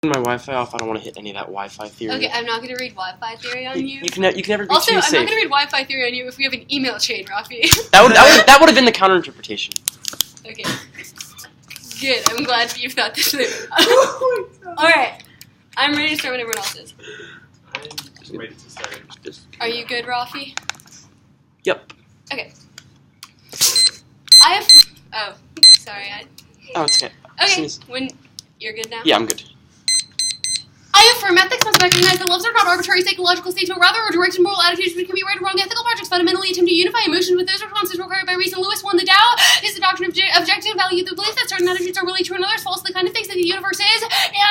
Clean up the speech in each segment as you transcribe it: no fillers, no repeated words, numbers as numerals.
my Wi-Fi off. I don't want to hit any of that Wi-Fi theory. Okay, I'm not going to read Wi-Fi theory on you. You can never be also, too safe. I'm not going to read Wi-Fi theory on you if we have an email chain, Raffi. That would have been the counter-interpretation. Okay. Good. I'm glad you thought this through. Alright. I'm ready to start when everyone else is. I'm ready to start. Are you good, Raffi? Yep. Okay. Oh, sorry. Oh, it's okay. Okay, when you're good now? Yeah, I'm good. I affirm ethics must recognize that loves are not arbitrary psychological states, but rather are directed moral attitudes which can be right or wrong. Ethical projects fundamentally attempt to unify emotions with those responses required by reason. Lewis won the Tao is the doctrine of objective value, the belief that certain attitudes are really true and others false, the kind of things that the universe is,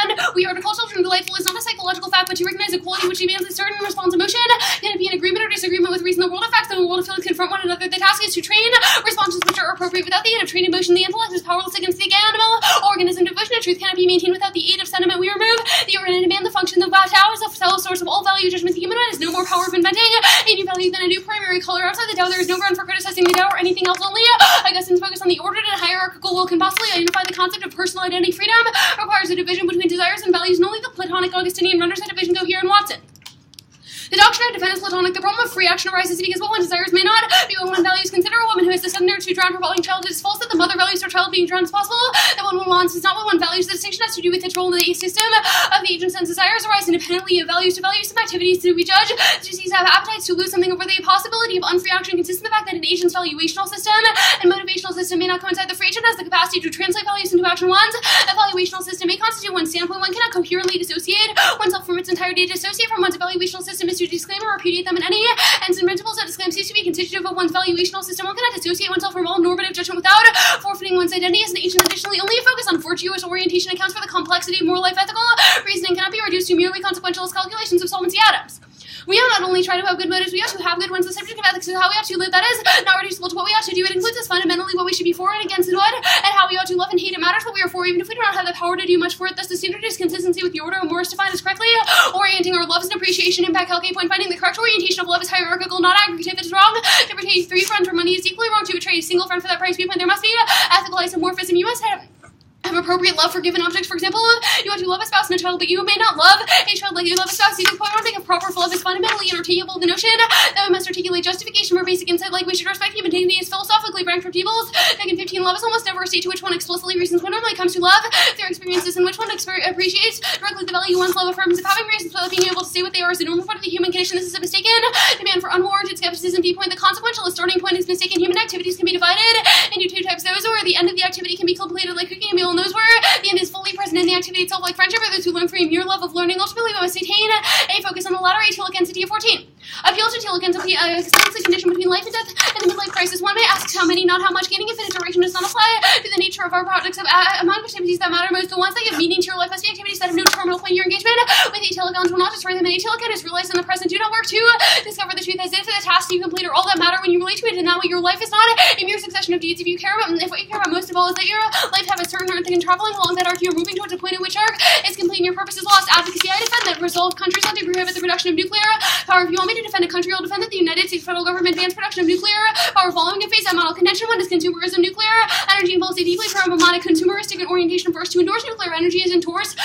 and we are to call children delightful is not a psychological fact, but to recognize a quality which demands a certain response emotion. Can it be in agreement or disagreement with reason? The world of facts and the world of feelings confront one another. The task is to train responses which are appropriate without the aid of trained emotion. The intellect is powerless against the animal organism. Devotion to truth cannot be maintained without the aid of sentiment. We remove the organ and demand the function. The Tao is the source of all value. Judgment. The human mind has no more power of inventing a new value than a new primary color. Outside the Tao, there is no ground for criticizing the Tao or anything else. Only Augustine's focus on the ordered and hierarchical will can possibly identify the concept of personal identity. Freedom requires a division between desires and values, and only the Platonic Augustinian renders that division coherent and Watson. The doctrine of defense is Platonic. The problem of free action arises because what one desires may not be what one values. Consider a woman who has descended her to drown her falling child. It is false that the mother values her child being drowned as possible. That what one wants is not what one values. The distinction has to do with its role in the system of the agents and desires arise independently of values. To value some activities to be judged, to seize have appetites to lose something over the possibility of unfree action consists in the fact that an agent's valuational system and motivational system may not coincide. The free agent has the capacity to translate values into action. One's evaluational system may constitute one's standpoint. One cannot coherently dissociate oneself from its entirety. To dissociate from one's evaluational system is to disclaim or repudiate them in any ends and principles that disclaim cease to be constitutive of one's valuational system. One cannot dissociate oneself from all normative judgment without forfeiting one's identity as an agent. Additionally, only a focus on virtuous orientation accounts for the complexity of moral life. Ethical reasoning cannot be reduced to merely consequential calculations of solvency atoms. We ought not only try to have good motives, we ought to have good ones. The subject of ethics is how we ought to live. That is not reducible to what we ought to do. It includes us fundamentally what we should be for and against and what, and how we ought to love and hate. It matters what we are for, even if we do not have the power to do much for it. Thus, the standard is consistency with the order of morals defined as correctly orienting our loves and appreciation. Impact calculate point finding the correct orientation of love is hierarchical, not aggregative. It is wrong to betray 3 friends for money. It is equally wrong to betray a single friend for that price. Viewpoint. There must be ethical isomorphism. You must have appropriate love for given objects. For example, you want to love a spouse and a child, but you may not love a child like you love a spouse. You can point out of proper love is fundamentally inarticulable. The notion that we must articulate justification for basic insight, like we should respect human dignity, is philosophically ranked for peoples. Back in 15, love is almost never a state to which one explicitly reasons. When normally comes to love, there are experiences in which one appreciates directly the value one's love affirms. If having reasons without being able to say what they are is a normal part of the human condition, this is a mistaken demand for unwarranted skepticism. Viewpoint. The consequential starting point is mistaken. Human activities can be divided into 2 types. Those where the end of the activity can be completed like cooking a meal, and those where the end is fully present in the activity itself, like friendship, or those who learn from mere love of learning. Ultimately, we must attain a focus on the latter, a telic entity of 14. Appeal to telic entity, a condition between life and death and the midlife crisis. One may ask how many, not how much. Gaining infinite duration does not apply to the nature of our projects. Among activities that matter most, the ones that give meaning to your life must be activities that have no terminal point. Your engagement with a telecon will not destroy them, and a telecon is realized in the present. Do not work to discover the truth as if the tasks you complete are all that matter when you relate to it, and that way your life is not a mere succession of deeds. If what you care about most of all is that your life have a certain arc, and traveling along that arc, you are moving towards a point in which arc is complete and your purpose is lost. Advocacy. I defend that resolve countries not to prohibit the production of nuclear power. If you want me to defend a country, I'll defend that the United States federal government bans production of nuclear power following a phase-out model. Contention 1 is consumerism. Nuclear energy involves a deeply problematic consumeristic orientation. First, to endorse nuclear energy is endorse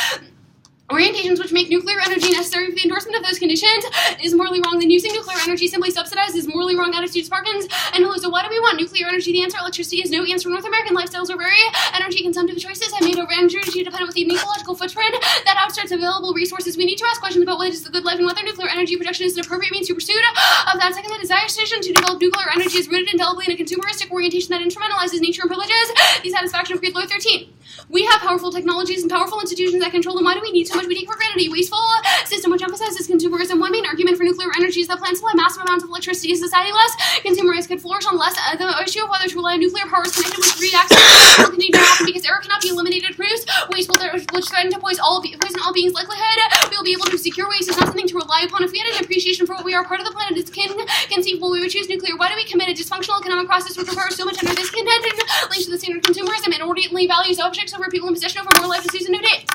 orientations which make nuclear energy necessary for the endorsement of those conditions is morally wrong. Then using nuclear energy simply subsidized is morally wrong. Attitude Spartans and hello. So why do we want nuclear energy? The answer: electricity is no answer. North American lifestyles are very energy consumptive. Choices have made our energy dependent with an ecological footprint that outstrips available resources. We need to ask questions about what is the good life and whether nuclear energy production is an appropriate means to pursuit of that. Second, the desire decision to develop nuclear energy is rooted indelibly in a consumeristic orientation that instrumentalizes nature and privileges the satisfaction of greed. Law 13. We have powerful technologies and powerful institutions that control them. Why do we need so much? We take for granted a wasteful system which emphasizes consumerism. One main argument for nuclear energy is that plants supply massive amounts of electricity to society. Less consumerism could flourish unless the issue of whether to rely on nuclear power is connected with greed access will continue to happen because error cannot be eliminated. Produce waste which threaten to poison all beings' likelihood. We will be able to secure waste is not something to rely upon. If we had an appreciation for what we are, part of the planet is conceivable, we would choose nuclear. Why do we commit a dysfunctional economic process which requires so much under this contention linked to the standard consumerism and inordinately values objects over people in possession over more life to Susan No Date?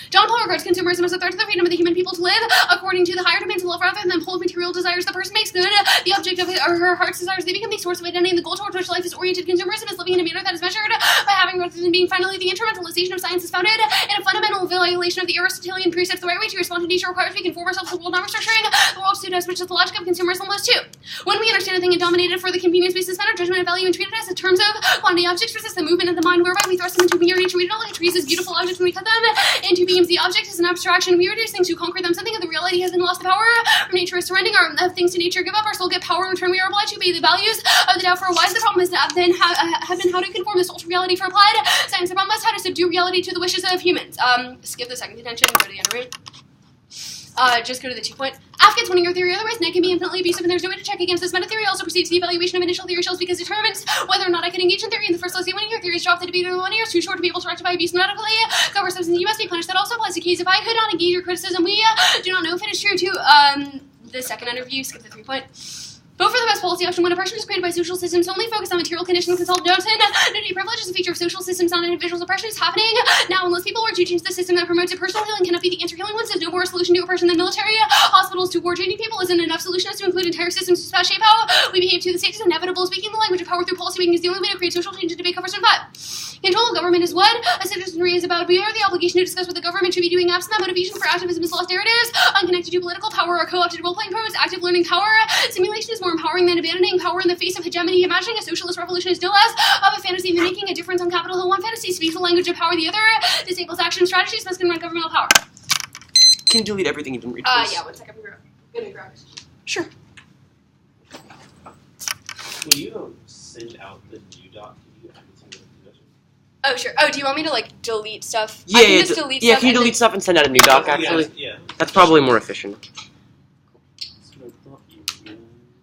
John Paul regards consumerism as a threat to the freedom of the human people to live according to the higher demands of love rather than pull of material desires the person makes good. The object of her heart's desires, they become the source of identity, and the goal toward which life is oriented. Consumerism is living in a manner that is measured by having rather than being. Finally, the instrumentalization of science is founded in a fundamental violation of the Aristotelian precepts. The right way to respond to nature requires we conform ourselves to the world, not restructuring the world to us, which is the logic of consumerism. Those two. When we understand a thing and dominate it for the convenience, we suspend our judgment and value and treat it as in terms of quantity. Objects resist the movement of the mind, whereby we thrust them into merely treat it all like trees as beautiful objects when we cut them into beams. The object is an abstraction. We reduce things to conquer them. Something of the reality has been lost. The power from nature is surrendering our things to nature. Give up our soul, get power in return. We are obliged to obey the values of the Tao for a wise. The problem is have been how to conform the soul to reality for applied science. The problem is how to subdue reality to the wishes of humans. Skip the second contention, go to the end room. Just go to the 2 point. Afghans wanting your theory, otherwise net can be infinitely abusive, and there's no way to check against this. Meta theory also proceeds the evaluation of initial theory shells because it determines whether or not I can engage in theory in the first place. When your theory is dropped, the debate in the 1 year is too short to be able to rectify abuse medically. Cover substance, you must be punished. That also applies to keys. If I could not engage your criticism, we do not know if it is true to the second interview. Skip the 3 point. Vote for the best policy option when oppression is created by social systems. Only focus on material conditions. Consult Johnson. Nudity privilege is a feature of social systems, not individuals. Oppression is happening now. Unless people were to change the system that promotes it, personal healing cannot be the answer. Healing ones is no more a solution to oppression than military hospitals to war. Training people isn't enough solution as to include entire systems to shape how we behave to the state is inevitable. Speaking the language of power through policy making is the only way to create social change and debate covers in 5. Control of government is what a citizenry is about. We are the obligation to discuss what the government should be doing. Absent that motivation for activism is lost narratives. Unconnected to political power or co-opted role-playing programs. Active learning power. Simulation is more empowering than abandoning power in the face of hegemony. Imagining a socialist revolution is still less of a fantasy than making a difference on Capitol Hill. One fantasy speaks the language of power. The other disables action. Strategies must confront governmental power. Can you delete everything you didn't read, please? Yeah, 1 second. I'm gonna grab it. Sure. Will you send out the new doc? Can you add it to the discussion? Oh, sure. Oh, do you want me to, like, delete stuff? Yeah, I can just delete stuff. can you delete stuff and send out a new doc, actually? Yeah. That's probably more efficient.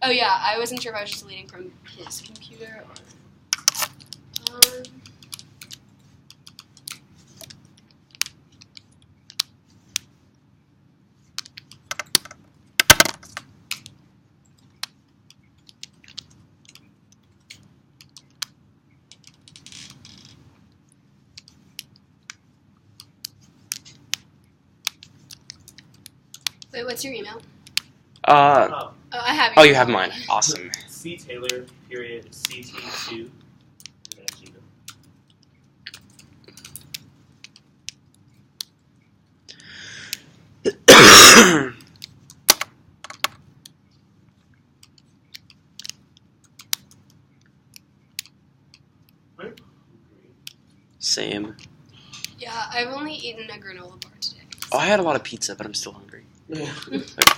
Oh, yeah, I wasn't sure if I was just deleting from his computer or... Wait, what's your email? Oh, I have your Oh, you have mine. Awesome. C Taylor period CT2 and then Gmail. Same. Yeah, I've only eaten a granola bar today. Oh, I had a lot of pizza, but I'm still hungry.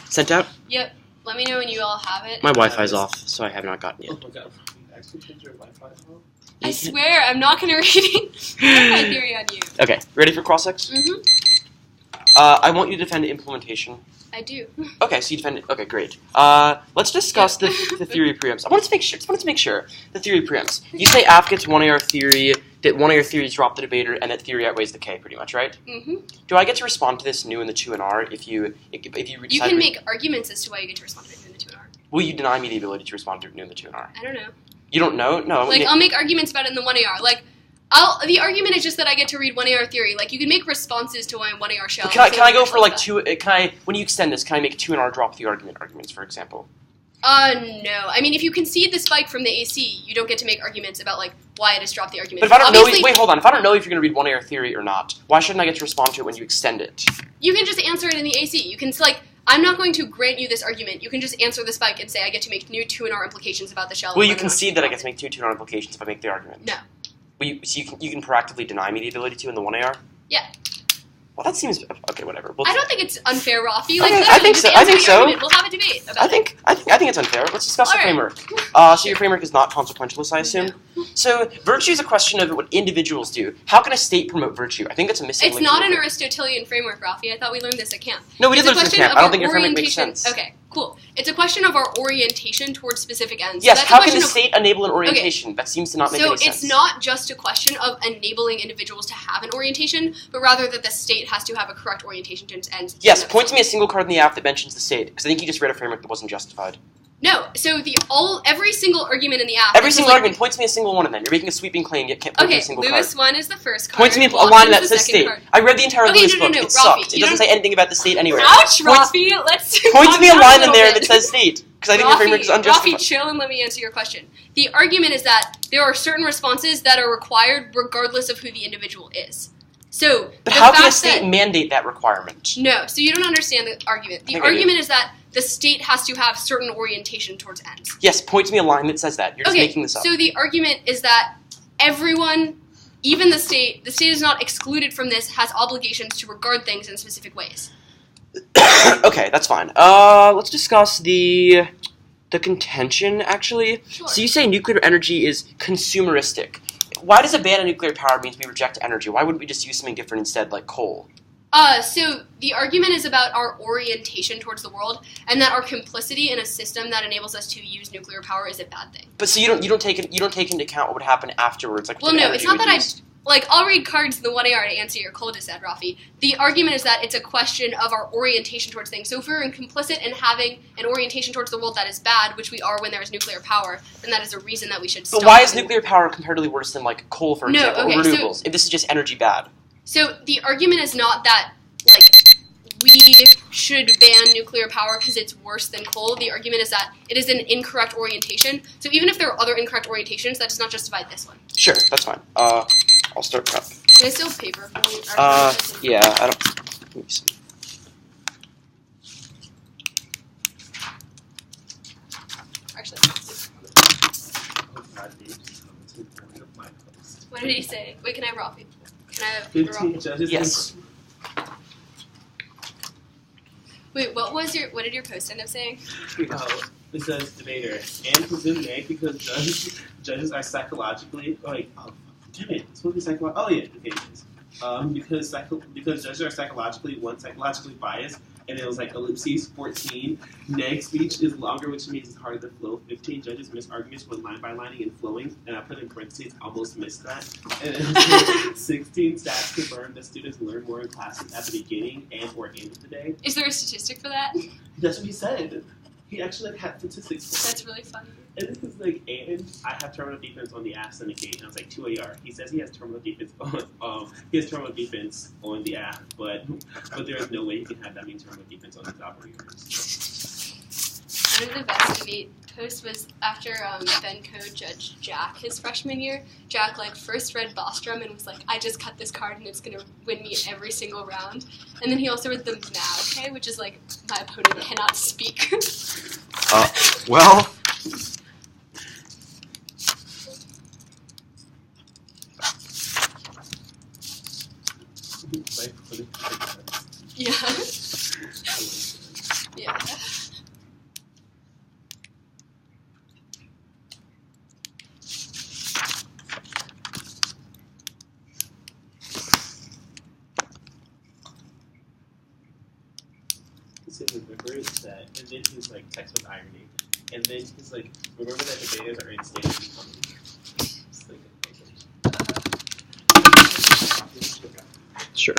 Sent out? Yep. Let me know when you all have it. My Wi-Fi's off, so I have not gotten it. Oh my god, you actually changed your Wi-Fi phone? I swear, I'm not going to read my theory on you. Okay, ready for cross-ex? Mm-hmm. I want you to defend implementation. I do. Okay, so you defend it. Okay, great. Let's discuss the theory preempts. I wanted to make sure. The theory preempts. You say Af gets 1AR theory, that 1AR theories drop the debater, and that theory outweighs the K, pretty much, right? Mm-hmm. Do I get to respond to this new in the 2 and R if you You can make arguments as to why you get to respond to it in the 2 and R. Will you deny me the ability to respond to it new in the 2 and R? I don't know. You don't know? No. Like, I'll make arguments about it in the 1AR. Like, the argument is just that I get to read 1AR theory. Like, you can make responses to 1AR shell. Can I go for, like, 2... when you extend this, can I make 2 and R drop the arguments, for example? No. I mean, if you concede the spike from the AC, you don't get to make arguments about, like, why it has dropped the argument. But if I don't know... Wait, hold on. If I don't know if you're going to read 1AR theory or not, why shouldn't I get to respond to it when you extend it? You can just answer it in the AC. You can, like... I'm not going to grant you this argument. You can just answer the spike and say I get to make new 2 and R implications about the shell. Will you concede that I get to make 2 and R implications if I make the argument? No. So you can proactively deny me the ability to in the 1AR? Yeah. Well, that seems... Okay, whatever. I don't think it's unfair, Raffi. Like, I think so. We'll have a debate about I think it's unfair. Let's discuss the framework. So your framework is not consequentialist, I assume? No. So virtue is a question of what individuals do. How can a state promote virtue? I think that's a missing link. It's not an Aristotelian framework, Raffi. I thought we learned this at camp. No, we did learn this at camp. I don't think your framework makes sense. Okay, cool. It's a question of our orientation towards specific ends. Yes, so how can the state enable an orientation? Okay. That seems to not make any sense. So it's not just a question of enabling individuals to have an orientation, but rather that the state has to have a correct orientation to its ends. Yes, point to me a single card in the app that mentions the state, because I think you just read a framework that wasn't justified. No, so every single argument in the app. Every single argument. Point to me a single one of them. You're making a sweeping claim, yet can't point to a single Lewis card. 1 is the first card. Point to me a Watson's line that the says second state. card. I read the entire Okay, Lewis no, book. no, It Raffi, sucked. It you doesn't don't- say anything about the state anywhere. Ouch, Raffi! Let's Point to me a calm down line in there little that says state. Because I think your framework is unjustified. Raffi, chill and let me answer your question. The argument is that there are certain responses that are required regardless of who the individual is. So, But the how can a fact state that- mandate that requirement? No, so you don't understand the argument. The think I do. argument is that the state has to have certain orientation towards ends. Yes, point to me a line that says that. You're just making this up. So the argument is that everyone, even the state is not excluded from this, has obligations to regard things in specific ways. Okay, that's fine. Let's discuss the contention, actually. Sure. So you say nuclear energy is consumeristic. Why does a ban on nuclear power mean we reject energy? Why wouldn't we just use something different instead, like coal? So the argument is about our orientation towards the world, and that our complicity in a system that enables us to use nuclear power is a bad thing. But so you don't take into account what would happen afterwards, like Well, what no, energy it's not we that use. I'll read cards in the 1AR to answer your coldest ad, Raffi. The argument is that it's a question of our orientation towards things. So if we're complicit in having an orientation towards the world that is bad, which we are when there is nuclear power, then that is a reason that we should stop. But why is nuclear power comparatively worse than like coal, for No, example, okay, or so- renewables? If this is just energy bad. So the argument is not that, like, we should ban nuclear power because it's worse than coal. The argument is that it is an incorrect orientation. So even if there are other incorrect orientations, that does not justify this one. Sure, that's fine. I'll start prep. Can I still have paper? Yeah, I don't. Let me see. Actually, Oh, God, Dave, it's the point of my post. what did he say? Wait, can I have Raffi? Can I have 15 Raffi? judges. Yes. Wait, what did your post end up saying? It says debater and presumed nay because judges are psychologically like damn it, it's supposed to be psychological. Oh yeah, okay, it is. Because judges are psychologically biased, and it was like ellipses 14. Neg speech is longer, which means it's harder to flow. 15 judges miss arguments when line by lining and flowing, and I put in parentheses almost missed that. And then 16 stats confirm that students learn more in classes at the beginning and or end of the day. Is there a statistic for that? That's what he said. He actually had statistics for it. That's really funny. And this is like, and I have terminal defense on the app syndicate, and I was like 2 AR. He says he has terminal defense on the app, but there is no way he can have that mean terminal defense on his operators. One of the best debate posts was after Ben Code judged Jack his freshman year. Jack first read Bostrom and was like, I just cut this card and it's gonna win me every single round. And then he also read the Maoke, which is like, my opponent cannot speak. Well. Like, what is Yeah. Yeah. He said remember that, and then he's like text with irony, and then he's like, remember that debaters are in state of becoming. It's like, Sure.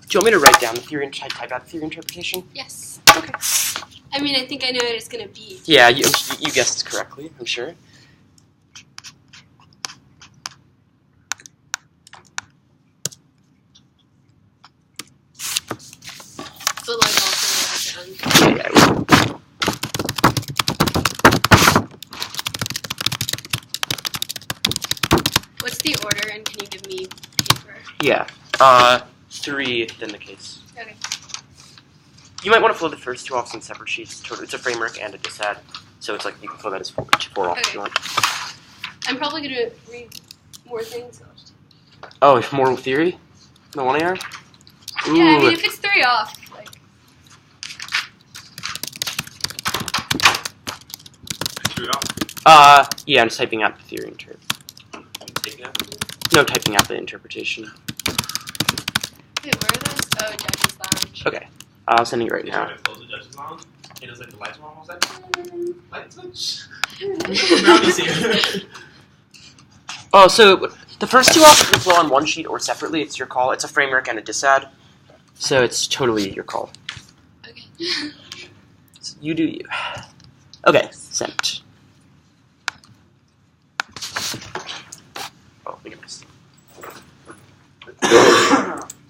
Do you want me to write down the theory and type out the theory interpretation? Yes. Okay. I mean, I think I know what it's gonna be. Yeah, you guessed correctly, I'm sure. But also write it down. Yeah, I will. What's the order, and can you give me paper? Yeah. 3, then the case. Okay. You might want to flow the first 2 off in separate sheets. It's a framework and a disad, so it's like you can flow that as 4 off if Okay. you want. I'm probably going to read more things. So I'll just... Oh, more theory? The 1 AR? Ooh. Yeah, I mean, if it's 3 off, like... Yeah, I'm just typing out the theory interp. Taking out. No, typing out the interpretation. Wait, where are those? Oh, Judge's Lounge. Okay, I'll send it right They now. tried to close the judge's lounge, and it was like the lights were almost like light switch. Brownies here. Oh, so the first 2 off can flow on one sheet or separately. It's your call. It's a framework and a disad, so it's totally your call. Okay. So you do you. Okay, sent. Oh, look at this.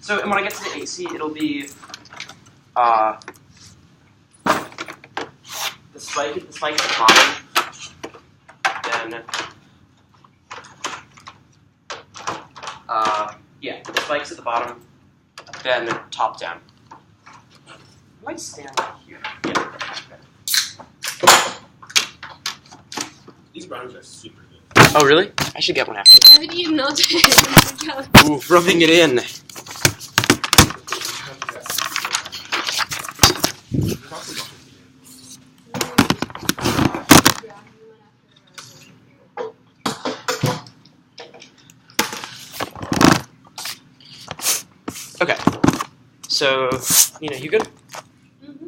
So, and when I get to the AC, it'll be the spike at the bottom, then yeah, the spikes at the bottom, then top down. I might stand here. Yeah. These brownies are super good. Oh, really? I should get one after. I haven't eaten all day. Ooh, rubbing it in. Okay. So, Nina, you good? Mm-hmm.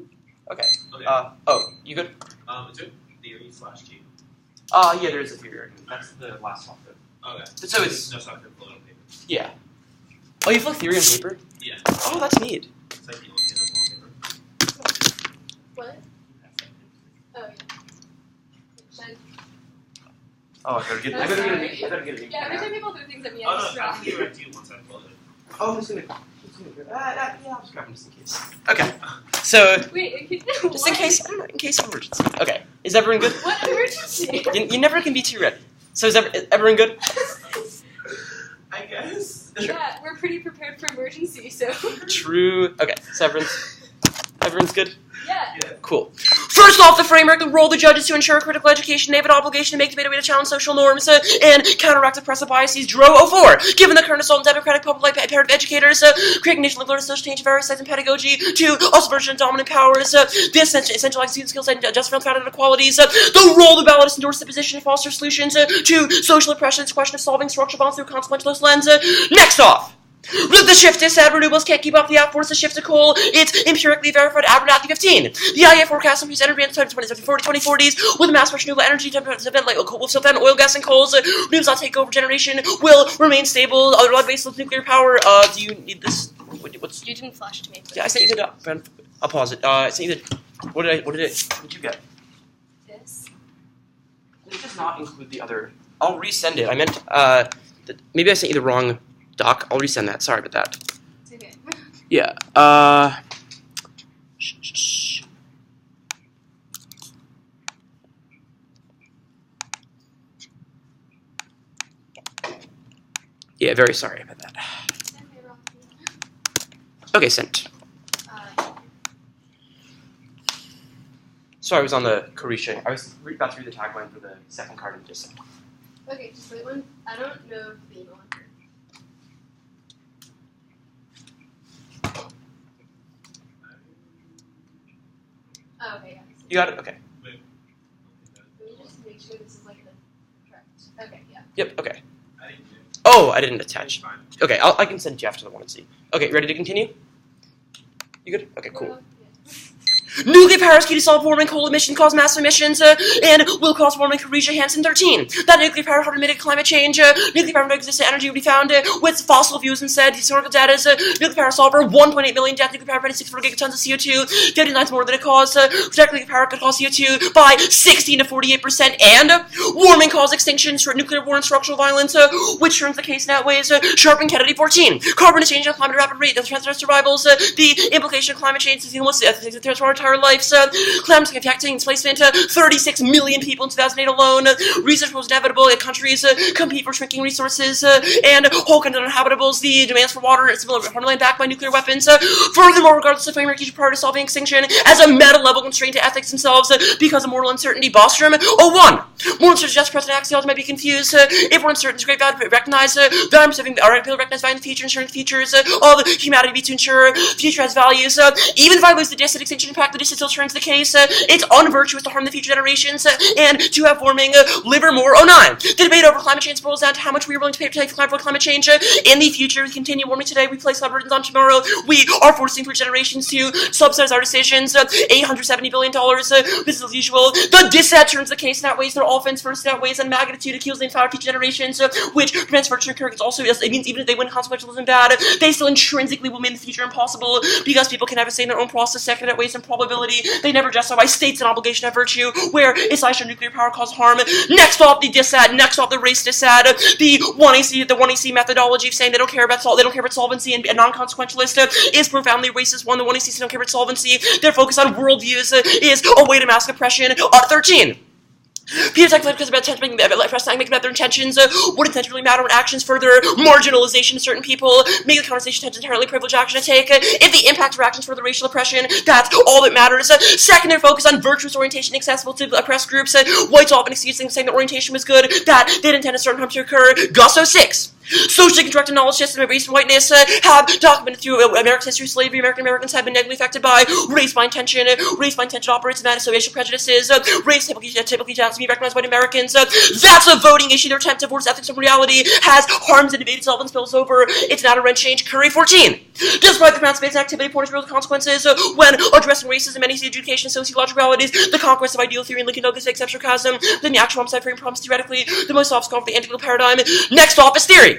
Okay. Okay. Oh, you good? Is it theory / G? Yeah, there is a theory argument. That's the last one. Okay. So it's no stuff to pull on paper. yeah. Oh, you feel theory on paper? Yeah. Oh, that's neat. It's like the only thing that's on paper. What? Oh, yeah. Should Oh, I better get. Oh, I better sorry. get. I better get it. yeah, every time people throw things at me, I Oh just no, I drop. can give it to you once I pull it. Oh, I'm just gonna. Yeah, I'll just grab them just in case. Okay. So, Wait, just in case, I don't know, in case of emergency. Okay. Is everyone good? What emergency? You never can be too ready. So is everyone good? I guess. Yeah, we're pretty prepared for emergency, so. True. Okay. So everyone's good. Yeah. Yeah. Cool. First off, the framework, the role of the judges to ensure critical education. They have an obligation to make debate a way to challenge social norms and counteract oppressive biases. Dro 04. Given the current assault on democratic public imperative educators, creating national learning social change of various sides in pedagogy. 2. Also version of dominant powers. This essentializing student skills and justifying founded inequalities. The role of the ballot is to endorse the position and foster solutions. 2. Social oppression is a question of solving structural violence through a consequentialist lens. Next off. The shift is sad renewables can't keep up. The outforce the shift to coal. It's empirically verified. Abernathy 15. The IEA forecast some energy in the 2040s with a mass rush renewable energy to event like oil, gas, and coals. Renewables not take over generation will remain stable. Other basis of nuclear power. Do you need this? What's? You didn't flash to me. Yeah, I sent you the. I'll pause it. I sent you the. What did you get? This. It does not include the other. I'll resend it. I meant. Maybe I sent you the wrong doc. I'll resend that. Sorry about that. It's okay. Yeah. Yeah, very sorry about that. Okay, sent. Sorry, I was on the Carisha. I was about to read the tagline for the second card and just sent. Okay, just wait one. I don't know if the email went through. Oh, okay, yeah. You got it? Okay. Wait. Let me just make sure this is like the correct. Okay, yeah. Yep, okay. I didn't do it. Oh, I didn't attach. It's fine. Okay, I can send Jeff to the one and see. Okay, ready to continue? You good? Okay, cool. Well, yeah. Nuclear power is key to solve warming. Coal emission cause massive emissions and will cause warming. Carisha Hansen 13. That nuclear power helped mitigate climate change. Nuclear power existent energy will be found with fossil fuels instead. Historical data is nuclear power solver 1.8 million deaths. Nuclear power produced 64 gigatons of CO2. 50 times more than it caused. Project nuclear power could cause CO2 by 16 to 48%. And warming cause extinction, nuclear war and structural violence, which turns the case in outways. Sharpen Kennedy 14. Carbon is changing at climate at a rapid rate. That's survivals. The implication of climate change is dealing with entire lives. Climate affecting displacement 36 million people in 2008 alone. Research was inevitable. Countries compete for shrinking resources and whole countries uninhabitable. The demands for water and civil homeland backed by nuclear weapons. Furthermore, regardless of framework, each prior to solving extinction as a meta-level constraint to ethics themselves because of moral uncertainty. Bostrom 01. Moral uncertainty suggests President axioms might be confused. If we're uncertain, it's great value to recognize value preserving our ability to recognize value in the future, ensuring the futures all the humanity be to ensure the future has values. Even if I lose the distant extinction impact, the distance still turns the case. It's unvirtuous to harm the future generations and to have warming Livermore 09. The debate over climate change boils down to how much we are willing to pay to take for climate change in the future. We continue warming today. We place burdens on tomorrow. We are forcing future generations to subsidize our decisions. $870 billion. Business as usual. The dissent turns the case in that ways. Their offense first outweighs and magnitude accusing the entire future generations, which prevents virtue occurring. Also, it means even if they win consequentialism bad, they still intrinsically will make the future impossible because people can have a say in their own process. Second, that weighs in probability. They never justify states an obligation to have virtue, where isolation of nuclear power causes harm. Next off the dissent. Next off the race dissent. The 1AC methodology of saying they don't care about solvency and non-consequentialist is profoundly racist. One, the 1AC don't care about solvency. Their focus on worldviews is a way to mask oppression. 13. Peter Tech because about making about their intentions. What intentions really matter when actions further marginalization of certain people make the conversation inherently privileged action to take. If the impact of actions further racial oppression, that's all that matters. Second, their focus on virtuous orientation accessible to oppressed groups. Whites often excuse things saying that orientation was good, that they didn't intend a certain harm to occur. Gus 06. Socially constructed knowledge system of race and whiteness have documented through American history, slavery. Americans have been negatively affected by race by intention. Race by intention operates in that so racial prejudices. Race typically tends to be recognized by Americans. That's a voting issue. Their attempt to force ethics from reality has harms the debate itself and spills over. It's not a rent change. Curry 14. Despite the pronounced space activity points real consequences when addressing racism, many see education, sociological realities, the conquest of ideal theory, and Lincoln Douglas except sarcasm, then the actual homicide frame prompts theoretically the most obstacle of the anti-legal paradigm. Next off is theory.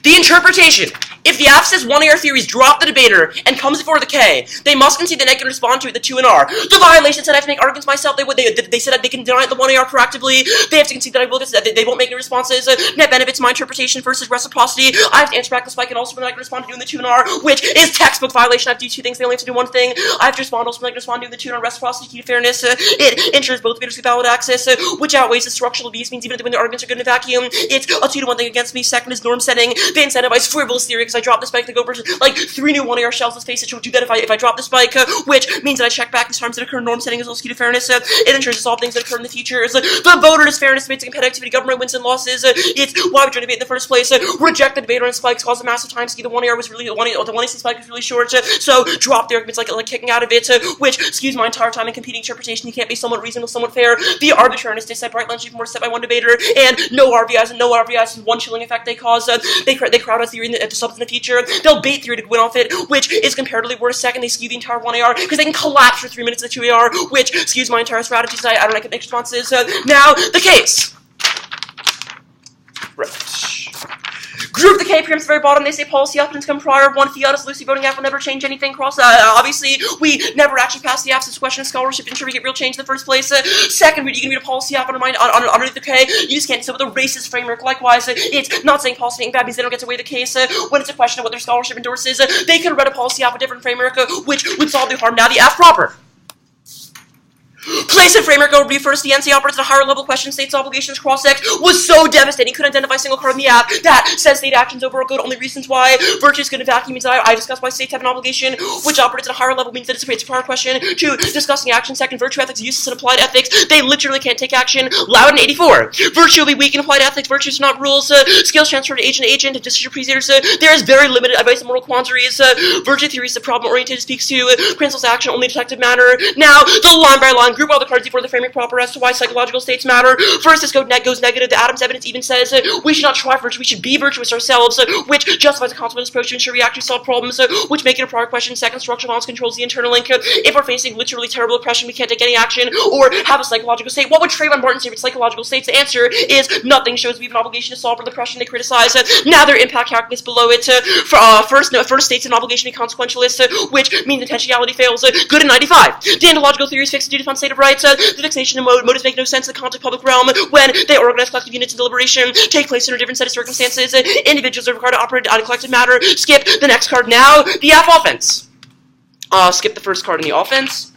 The interpretation. If the F says one of your theories, drop the debater, and comes before the K, they must concede the negative and respond to it, the 2 and R. The violation said I have to make arguments myself. They said that they can deny the 1 AR proactively. They have to concede that I will get that they won't make any responses. Net benefits my interpretation versus reciprocity. I have to answer back the spike and also when I can respond to doing the 2 and R, which is textbook violation. I have to do 2 things. They only have to do 1 thing. I have to respond also when I can respond to doing the 2 and R. Reciprocity, key to fairness. It ensures both debaters get valid access, which outweighs the structural abuse. Means even when the arguments are good in a vacuum, it's a 2-to-1 thing against me. Second is norm setting. They incentivize frivolous theory because I drop the spike to go versus like 3 new 1 AR shells. Let's face it, will do that if I drop the spike, which means that I check back these harms that occur. Norm setting is also key to fairness. It ensures to solve things that occur in the future. The voter is fairness, debates competitive activity, government wins and losses. It's why we try to debate in the first place. Reject the debater on spikes, cause a massive time ski. The 1 AR was really the 1 AC spike was really short, so drop the arguments like kicking out of it, which skews my entire time in competing interpretation. You can't be somewhat reasonable, somewhat fair. The arbitrariness to set bright lines even more set by 1 debater, and no RBIs and no RBIs is 1 chilling effect they cause. They crowd out theory to subs in the future. They'll bait theory to win off it, which is comparatively worse. Second, they skew the entire 1 AR because they can collapse for 3 minutes of the 2 AR, which skews my entire strategy. So I don't make responses. Now, the case. Right. Group the K preempts at the very bottom. They say policy options come prior. 1 fiat is loosely voting F will never change anything. Obviously, we never actually pass the F's. This question of scholarship ensure we get real change in the first place. Second, you can read a policy app underneath the K. You just can't do so with a racist framework. Likewise, it's not saying policy being bad means they don't get to weigh the case. When it's a question of what their scholarship endorses, they could have read a policy app with a different framework, which would solve the harm. Now the F proper. Place and framework overview first. The NC operates at a higher level. Question states obligations cross-sex was so devastating. Couldn't identify a single card in the app that says state actions overall good. Only reasons why virtue is good in vacuum means I discussed why states have an obligation which operates at a higher level means that it's a prior question to discussing action. Second, virtue ethics, uses and applied ethics. They literally can't take action. Loudon 84. Virtue will be weak in applied ethics. Virtues are not rules. Skills transfer to agent and decision procedures. There is very limited advice and moral quandaries. Virtue theory is the problem oriented. Speaks to principles of action only detective manner. Now the line by line. Group all the cards before the framing proper as to why psychological states matter. First, this goes negative. The Adams evidence even says we should not try virtue, we should be virtuous ourselves, which justifies a consequence approach to ensure we actually solve problems, which make it a prior question. Second, structural violence controls the internal link. If we're facing literally terrible oppression, we can't take any action or have a psychological state. What would Trayvon Martin say with psychological states? The answer is nothing. Shows we have an obligation to solve for the oppression they criticize. Now their impact calculus below it. First states an obligation to be consequentialist, which means intentionality fails. Good in 95. Deontological theory is fixed due to state of rights. The fixation of motives make no sense in the context of public realm when they organize collective units in deliberation, take place under a different set of circumstances. Individuals are required to operate on a collective matter. Skip the next card now. The F offense. Skip the first card in the offense.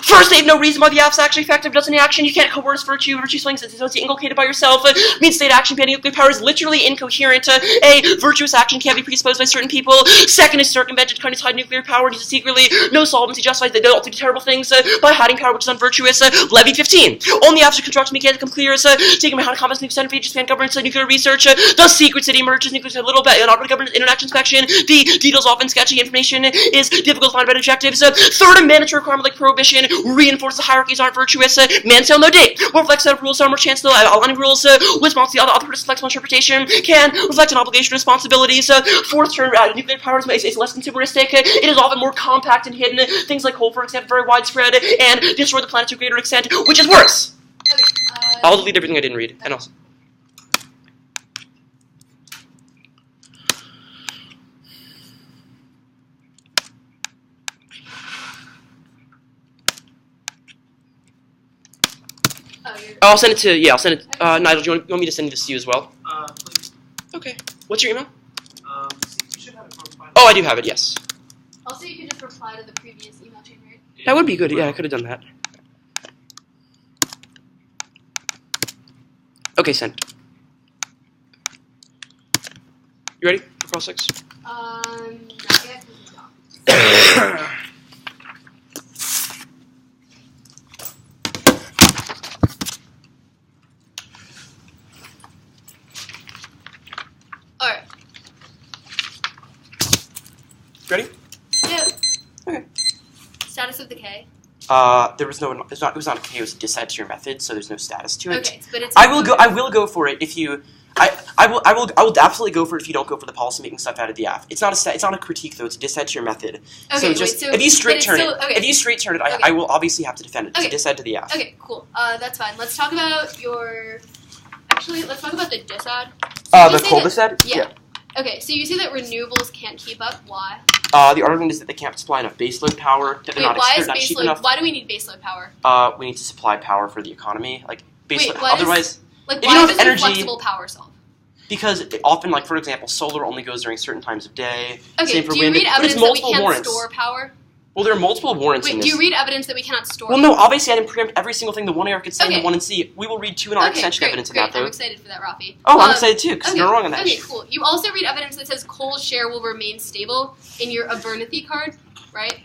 First, they have no reason why the app's actually effective. Does any action. You can't coerce virtue. Virtue swings is associated inculcated by yourself. Means state action banning nuclear power is literally incoherent. A virtuous action can't be predisposed by certain people. Second is circumvented, trying to hide nuclear power and use it secretly. No solvency justifies they don't do terrible things by hiding power, which is unvirtuous. Levy 15. Only after construction began to become clear is taking behind comments nuclear center pages, span governance, nuclear research. The secret city emerges, nuclear city, a little bit, not government interaction inspection. The details often sketchy. Information is difficult to find about objectives. Third, a mandatory requirement like prohibition reinforces the hierarchies aren't virtuous. Man sale no date. More reflects set of rules, some more chance to aligning rules. Response to the other person's flexible interpretation can reflect an obligation responsibilities. Fourth term, nuclear power is less consumeristic. It is often more compact and hidden. Things like coal, for example, very widespread and destroy the planet to a greater extent, which is worse. Okay. I'll delete everything I didn't read. And also. I'll send it to, I'll send it, Nigel, do you want me to send this to you as well? Please. Okay. What's your email? You should have it for final. Oh, I do have it, yes. Also, you can just reply to the previous email chain, right? That would be good, yeah, I could have done that. Okay, sent. You ready for cross 6? Not yet, 'cause it's not. Alright. Ready? Yeah. Okay. Status of the K. There was no, it was not a K, it was a decide to your method, so there's no status to it. Okay, but it's. I will go for it if you. I will absolutely go for it if you don't go for the policy making stuff out of the app. It's not a critique though. It's a dissent to your method. Okay, so wait, just so, if you straight turn still, it, okay. if you straight turn it, Okay. I will obviously have to defend it. It's Okay. a dissent to the app. Okay, cool. That's fine. Let's talk about your. Actually, let's talk about the disad. The coal dissent. Yeah. Okay, so you say that renewables can't keep up. Why? The argument is that they can't supply enough baseload power. That they're Wait, not, why they're is not cheap baseload? enough. Why do we need baseload power? We need to supply power for the economy. Like baseload. Wait, what otherwise, Like, if you why don't have doesn't energy- flexible power solve? because often, like for example, solar only goes during certain times of day. Okay, Same for do you wind. read But it's evidence that we multiple can't warrants. store power? Well, there are multiple warrants in Wait, this. do you read evidence that we cannot store? Well, no, obviously I didn't preempt every single thing the 1AR could say and Okay. the 1 and C. We will read 2 in our extension great, evidence great. of that, though. I'm excited for that, Raffi. Oh, I'm excited too, because you're wrong on that. Okay, cool. You also read evidence that says coal's share will remain stable in your Abernathy card, right?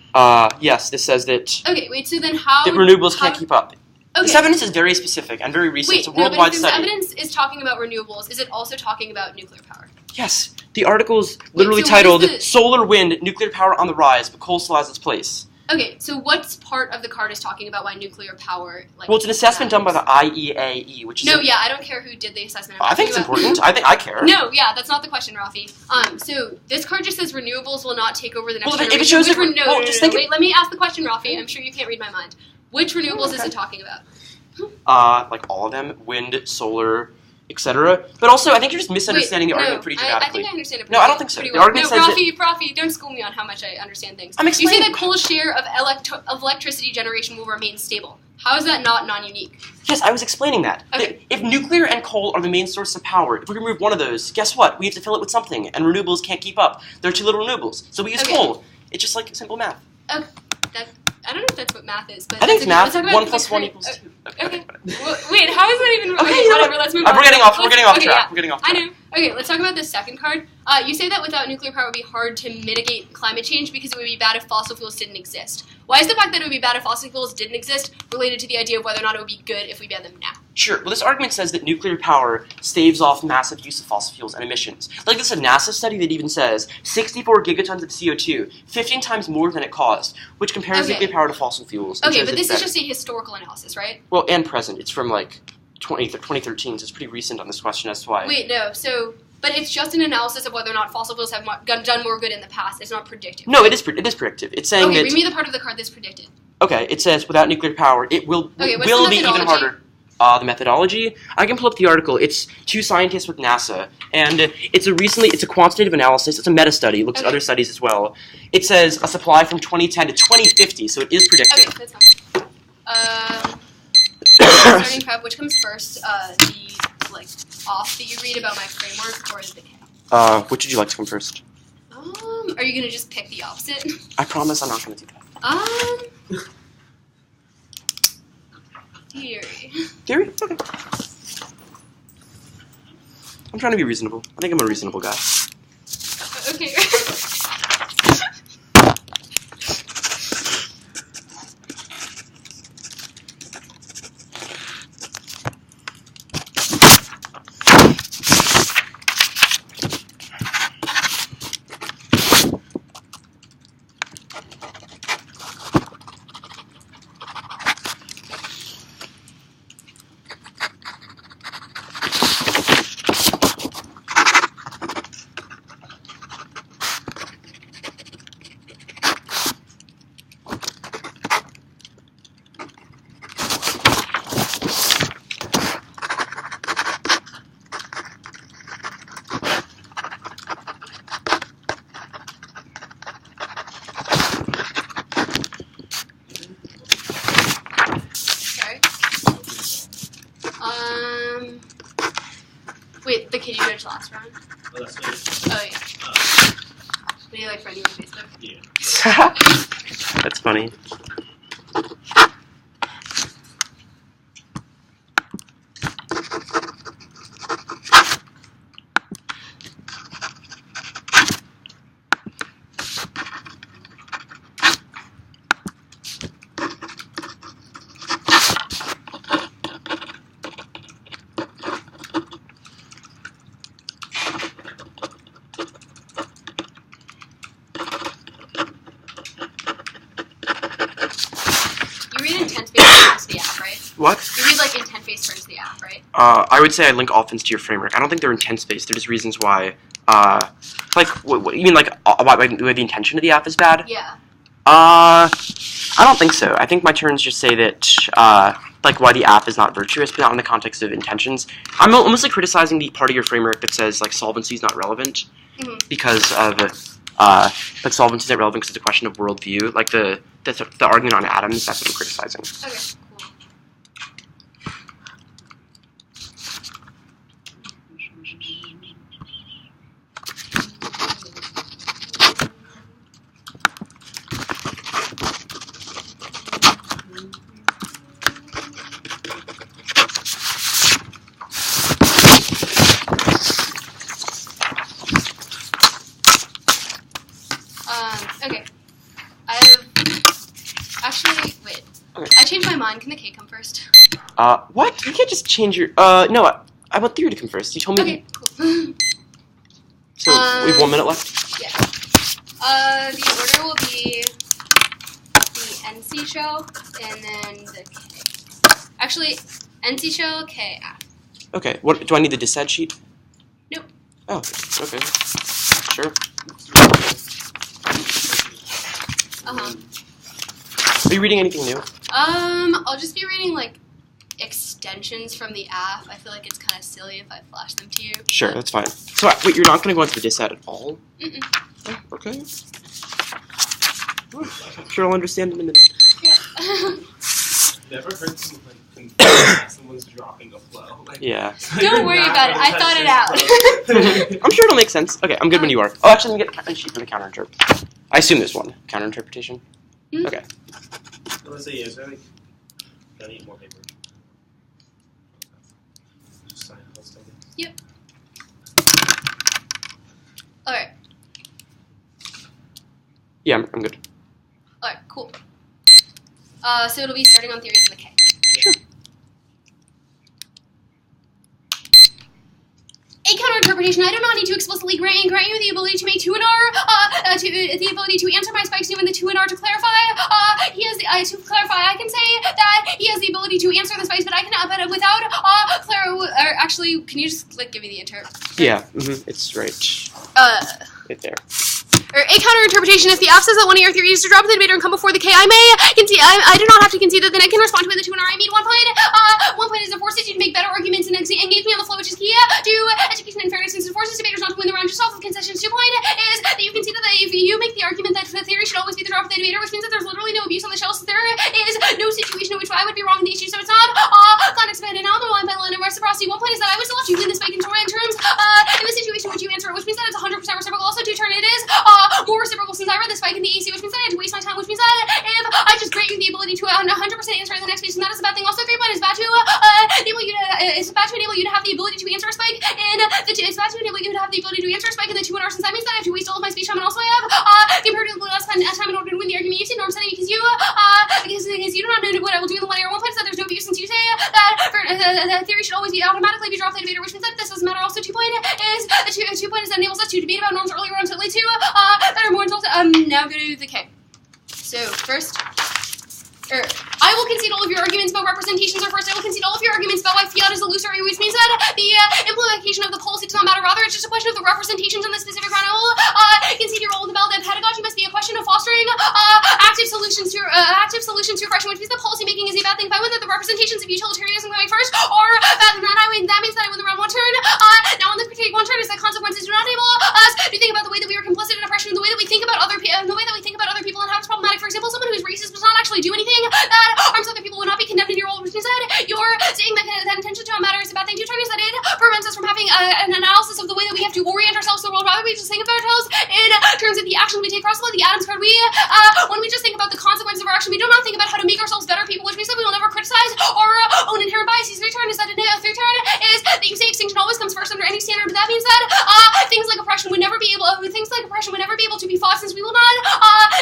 Yes, this says that, Okay, wait, so then how... that renewables can't keep up. Okay. This evidence is very specific and very recent. Wait, It's a no, but worldwide if this study. evidence is talking about renewables, is it also talking about nuclear power? Yes, the article's literally so what is titled the- Solar, Wind, Nuclear Power on the Rise, but Coal Still Has Its Place. Okay, so what part of the card is talking about why nuclear power... Like, Well, it's an assessment done by the matters? IEAE, which is... No, yeah, I don't care who did the assessment. I think it's important. I think I care. No, yeah, that's not the question, Raffi. So this card just says renewables will not take over the next Well, generation. if it shows Which that- no, well, no, just no, think wait, let me ask the question, Raffi. I'm sure you can't read my mind. Which renewables is it talking about? Like all of them, wind, solar, etc. But also, I think you're just misunderstanding the argument pretty I dramatically. think I understand it. No, I don't think so. Pretty The well. argument no, says that- Raffi, don't school me on how much I understand things. I'm You say explaining- that coal's share of electricity generation will remain stable. How is that not non-unique? Yes, I was explaining that. Okay. If nuclear and coal are the main source of power, if we remove one of those, guess what? We have to fill it with something, and renewables can't keep up. There are too little renewables, so we use Okay. coal. It's just like simple math. Okay, I don't know if that's what math is, but I think it's math. let's talk about 1 the plus 1 current- equals 2. Okay. Well, wait, how is that even? Okay, Okay, you know whatever. what? Let's move We're on. getting off. We're Let's- getting off okay, track. yeah. We're getting off I track. know. Okay, let's talk about the second card. You say that without nuclear power, it would be hard to mitigate climate change because it would be bad if fossil fuels didn't exist. Why is the fact that it would be bad if fossil fuels didn't exist related to the idea of whether or not it would be good if we ban them now? Sure. Well, this argument says that nuclear power staves off massive use of fossil fuels and emissions. Like this is a NASA study that even says 64 gigatons of CO2, 15 times more than it caused, which compares Okay. nuclear power to fossil fuels. and Okay, shows but that this it's is better. just a historical analysis, right? Well, and present. It's from like 2013, so it's pretty recent on this question as to why. Wait, no. So, but it's just an analysis of whether or not fossil fuels have done more good in the past. It's not predictive. No, it is predictive. It's saying Okay, that. read me the part of the card that's predicted. Okay, it says without nuclear power, it will Okay, what's will the be even methodology? harder. The methodology. I can pull up the article. It's 2 scientists with NASA, and it's a quantitative analysis. It's a meta study. It looks at Okay. other studies as well. It says a supply from 2010 to 2050, so it is predictive. Okay, that's fine. Starting prep, which comes first? The off that you read about my framework, or the K? Which would you like to come first? Are you gonna just pick the opposite? I promise I'm not going to do that. Theory. Theory? Okay. I'm trying to be reasonable. I think I'm a reasonable guy. Okay. Wait, the kid you judged last round? Oh, that's good. Oh, yeah. Did he, like, friend you on Facebook? Yeah. That's funny. What? You read, like, intent-based terms of the app, right? I would say I link offense to your framework. I don't think they're intent-based. They're just reasons why. Like, what you mean, like, why the intention of the app is bad? Yeah. I don't think so. I think my terms just say that, like, why the app is not virtuous, but not in the context of intentions. I'm mostly criticizing the part of your framework that says, like, solvency is not relevant because of, like, solvency is not relevant because it's a question of worldview. Like, the argument on atoms, that's what I'm criticizing. Okay. Okay. Wait. Okay. I changed my mind. Can the K come first? What? You can't just change your, no, I want theory to come first. You told me. Okay, cool. So, we have 1 minute left? Yeah. The order will be the NC show, and then the K. Actually, NC show, K, app. Okay, what, do I need the dissed sheet? Nope. Oh, okay. Sure. Are you reading anything new? I'll just be reading, like, extensions from the app. I feel like it's kind of silly if I flash them to you. Sure, that's fine. So, wait, you're not going to go into the dissed at all? Oh, okay. I'm sure I'll understand in a minute. Yeah. Never heard someone like someone's dropping a flow. Like, Yeah. Don't worry about it. I thought it out. I'm sure it'll make sense. Okay, I'm good when you are. Oh, actually, let me get a sheet for the counterinterpret. I assume there's one. Counterinterpretation? Okay. Let's say, is there like, gotta need more paper. Just sign it, let's take it. Yep. Alright. Yeah, I'm good. Alright, cool. So it'll be starting on theories of the K. Sure. A counterinterpretation. I do not need to explicitly grant you the ability to make 2 and R, the ability to answer my spikes new and the 2 and R to clarify. He has the, to clarify, I can say that he has the ability to answer the spikes, but I cannot, but without, actually, can you just, like, give me the inter? Yeah, it's right. Right there. Or a counterinterpretation. If the app says that one of your theories is to drop the debater and come before the K, I do not have to concede that the net can respond to it in the 2 and R. I mean, 1 point. 1 point is it forces you to make better arguments and engage me on the flow, which is key to education and fairness, since it forces debaters not to win the round yourself with concessions. 2 point is that you concede that if you make the argument that the theory should always be the drop of the debater, which means that there's literally no abuse on the shelf, so there is no situation in which I would be wrong in the issue, so it's not context dependent. Now the line by line of reciprocity. One point is that I would still have to win this fight in terms in the situation in which you answer it, which means that it's 100% reciprocal. Also, to turn it is more reciprocal since I read this fight in the AC, which means that I had to waste my time, which means that if I just grant you the ability to 100% answer in the next page, and that is a bad thing. Also, 3 point is bad to enable you to have the ability to answer a spike, and it's bad to enable you to have the ability to answer a spike in the 2 hours, since that means that I have to waste all of my speech time, and also I have comparatively less time in order to win the argument. You say norm setting because you do not know what I will do in the 1 hour. One point is that there's no abuse since you say that theory should always automatically be dropped by the debater, which means that this doesn't matter. Also, 2 point is that enables us to debate about norms earlier on to lead to better, more insults. Now go to the K. So first, I will concede all of your arguments about representations, or first I will concede all of your arguments about why fiat is illusory, which means that the implementation of the policy does not matter. Rather, it's just a question of the representations on the specific ground. I will concede your role in the bell that pedagogy must be a question of fostering active solutions to oppression, which means that policy making is a bad thing. If I win that the representations of utilitarianism going first are bad, then that means that I win the round 1 turn. Now on the critique 1 turn is that consequences do not enable us to think about the way that we are complicit in oppression, the way that we think about other people, and how it's problematic. For example, someone who is racist does not actually do anything that harms other people would not be condemned in your role, which means that you're saying that intention to a matter is a bad thing. 2 turn is that it prevents us from having an analysis of the way that we have to orient ourselves to the world. Rather, we just think of ourselves in terms of the actions we take. Cross the Adams card. When we just think about the consequences of our action, we do not think about how to make ourselves better people, which means that we will never criticize our own inherent biases. 3 turn is that 3 turn is that you say extinction always comes first under any standard, but that means that things like oppression would never be able to be fought, since we will not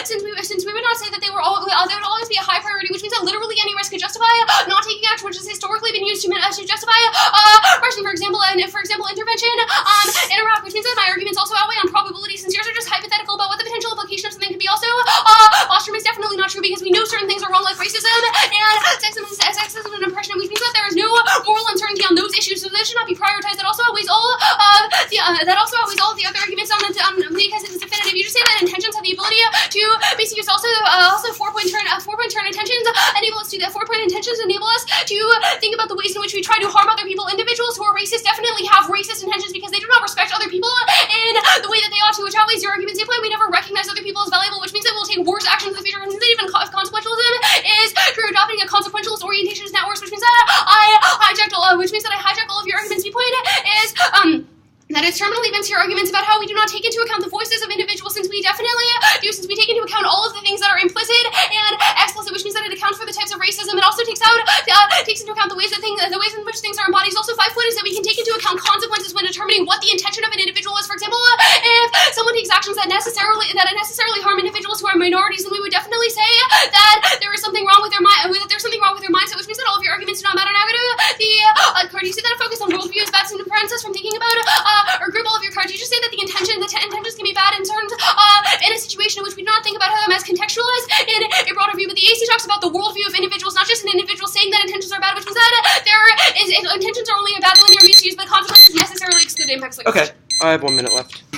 since we would not say that they would always be a high priority, which means that literally any risk could justify not taking action, which has historically been used to justify oppression. For example, intervention in Iraq, which means that my arguments also outweigh on probability, since yours are just hypothetical about what the potential implication of something could be. Also, Ostrom is definitely not true because we know certain things are wrong, like racism and sexism and oppression, which means that there is no moral uncertainty on those issues, so those should not be prioritized. That also outweighs all of the other arguments because it is definitive. You just say that intentions have the ability to basically use also 4-point turn intentions enable us to that 4-point intentions enable us to think about the ways in which we try to harm other people. Individuals who are racist definitely have racist intentions because they do not respect other people in the way that they ought to, which outweighs your argument. Same point, we never recognize other people as valuable, which means that we'll take worse actions in the future. And even consequentialism is true. Adopting a consequentialist orientation is not worse, which means that I hijacked all of your arguments. The point is that it's terminally against your arguments about how we do not take into account the voices of individuals, since we definitely do, since we take into account all of the things that are implicit and explicit, which means that it accounts for the types of racism. It also takes into account the ways in which things are embodied. Also, 5 point is that we can take into account consequences when determining what the intention of an individual is. For example, if someone takes actions that necessarily harm individuals who are minorities, then we would definitely say that there is something wrong with their mind. There's something wrong with their mindset, which means that all of your arguments do not matter. Now go to the card. You see that a focus on worldview is bad, and prevents us from thinking about or group all of your cards. You just say that the intentions can be bad in terms in a situation in which we do not think about them as contextualized in a broader view. But the AC talks about the worldview of individuals, not just an individual saying that intentions are bad, which means that intentions are only a bad linear misuse, but consequences necessarily exclude impacts. Like Okay, I have 1 minute left.